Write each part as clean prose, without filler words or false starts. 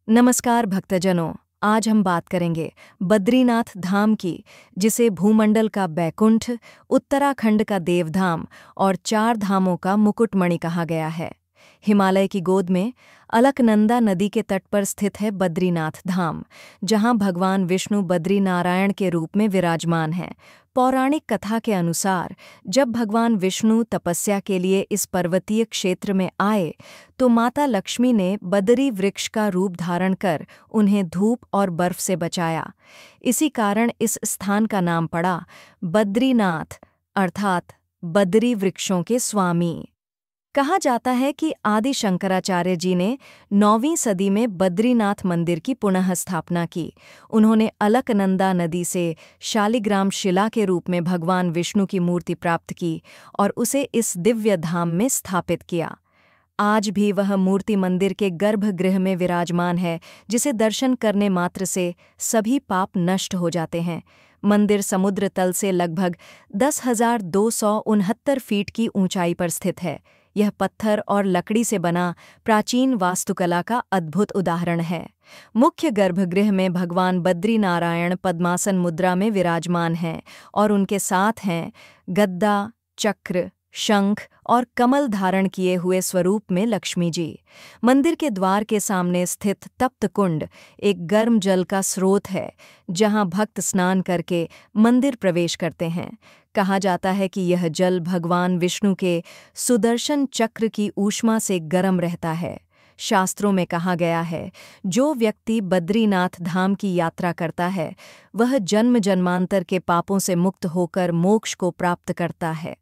नमस्कार भक्तजनों। आज हम बात करेंगे बद्रीनाथ धाम की, जिसे भूमंडल का बैकुंठ, उत्तराखंड का देवधाम और 4 धामों का मुकुटमणि कहा गया है। हिमालय की गोद में अलकनंदा नदी के तट पर स्थित है बद्रीनाथ धाम, जहां भगवान विष्णु बद्रीनारायण के रूप में विराजमान हैं। पौराणिक कथा के अनुसार जब भगवान विष्णु तपस्या के लिए इस पर्वतीय क्षेत्र में आए, तो माता लक्ष्मी ने बदरी वृक्ष का रूप धारण कर उन्हें धूप और बर्फ से बचाया। इसी कारण इस स्थान का नाम पड़ा बद्रीनाथ, अर्थात बदरी वृक्षों के स्वामी। कहा जाता है कि आदि शंकराचार्य जी ने 9वीं सदी में बद्रीनाथ मंदिर की पुनः स्थापना की। उन्होंने अलकनंदा नदी से शालिग्राम शिला के रूप में भगवान विष्णु की मूर्ति प्राप्त की और उसे इस दिव्य धाम में स्थापित किया। आज भी वह मूर्ति मंदिर के गर्भगृह में विराजमान है, जिसे दर्शन करने मात्र से सभी पाप नष्ट हो जाते हैं। मंदिर समुद्र तल से लगभग 10,269 फीट की ऊंचाई पर स्थित है। यह पत्थर और लकड़ी से बना प्राचीन वास्तुकला का अद्भुत उदाहरण है। मुख्य गर्भगृह में भगवान बद्रीनारायण पद्मासन मुद्रा में विराजमान हैं और उनके साथ हैं गद्दा, चक्र, शंख और कमल धारण किए हुए स्वरूप में लक्ष्मी जी। मंदिर के द्वार के सामने स्थित तप्त कुंड एक गर्म जल का स्रोत है, जहां भक्त स्नान करके मंदिर प्रवेश करते हैं। कहा जाता है कि यह जल भगवान विष्णु के सुदर्शन चक्र की ऊष्मा से गर्म रहता है। शास्त्रों में कहा गया है, जो व्यक्ति बद्रीनाथ धाम की यात्रा करता है, वह जन्म जन्मांतर के पापों से मुक्त होकर मोक्ष को प्राप्त करता है।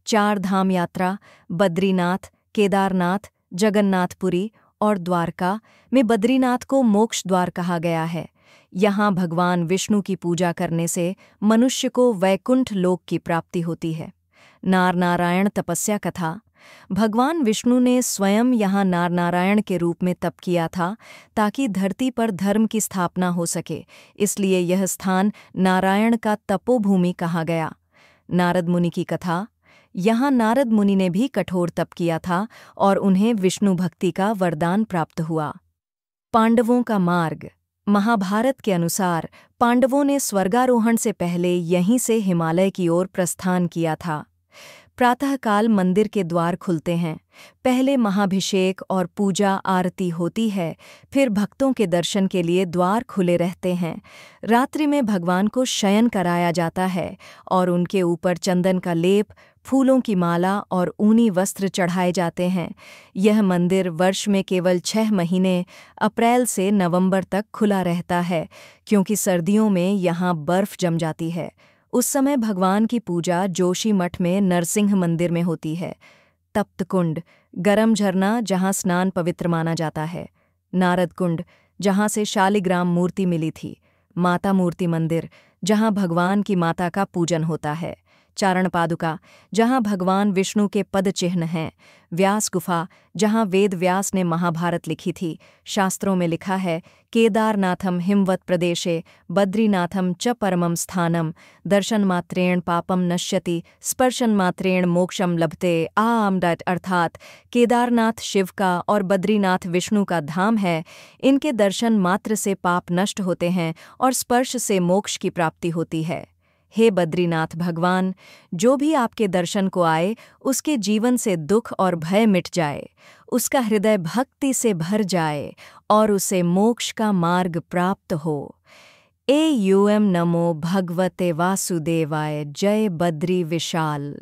4 धाम यात्रा बद्रीनाथ, केदारनाथ, जगन्नाथपुरी और द्वारका में बद्रीनाथ को मोक्ष द्वार कहा गया है। यहाँ भगवान विष्णु की पूजा करने से मनुष्य को वैकुंठ लोक की प्राप्ति होती है। नारायण तपस्या कथा। भगवान विष्णु ने स्वयं यहाँ नारायण के रूप में तप किया था, ताकि धरती पर धर्म की स्थापना हो सके। इसलिए यह स्थान नारायण का तपोभूमि कहा गया। नारद मुनि की कथा। यहाँ नारद मुनि ने भी कठोर तप किया था और उन्हें विष्णु भक्ति का वरदान प्राप्त हुआ। पांडवों का मार्ग। महाभारत के अनुसार पांडवों ने स्वर्गारोहण से पहले यहीं से हिमालय की ओर प्रस्थान किया था। प्रातःकाल मंदिर के द्वार खुलते हैं। पहले महाभिषेक और पूजा आरती होती है, फिर भक्तों के दर्शन के लिए द्वार खुले रहते हैं। रात्रि में भगवान को शयन कराया जाता है और उनके ऊपर चंदन का लेप, फूलों की माला और ऊनी वस्त्र चढ़ाए जाते हैं। यह मंदिर वर्ष में केवल 6 महीने, अप्रैल से नवंबर तक खुला रहता है, क्योंकि सर्दियों में यहाँ बर्फ जम जाती है। उस समय भगवान की पूजा जोशी मठ में नरसिंह मंदिर में होती है। तप्त कुंड, गरम झरना जहाँ स्नान पवित्र माना जाता है। नारद कुंड, जहाँ से शालिग्राम मूर्ति मिली थी। माता मूर्ति मंदिर, जहाँ भगवान की माता का पूजन होता है। चारण पादुका, जहाँ भगवान विष्णु के पद चिह्न हैं। व्यास गुफा, जहाँ वेद व्यास ने महाभारत लिखी थी। शास्त्रों में लिखा है, केदारनाथम हिमवत प्रदेशे बद्रीनाथम च परमं स्थानम दर्शन मात्रेण पापम नश्यति स्पर्शन मात्रेण मोक्षम लभते आमडट। अर्थात केदारनाथ शिव का और बद्रीनाथ विष्णु का धाम है। इनके दर्शन मात्र से पाप नष्ट होते हैं और स्पर्श से मोक्ष की प्राप्ति होती है। हे बद्रीनाथ भगवान, जो भी आपके दर्शन को आए, उसके जीवन से दुख और भय मिट जाए, उसका हृदय भक्ति से भर जाए और उसे मोक्ष का मार्ग प्राप्त हो। नमो भगवते वासुदेवाय। जय बद्री विशाल।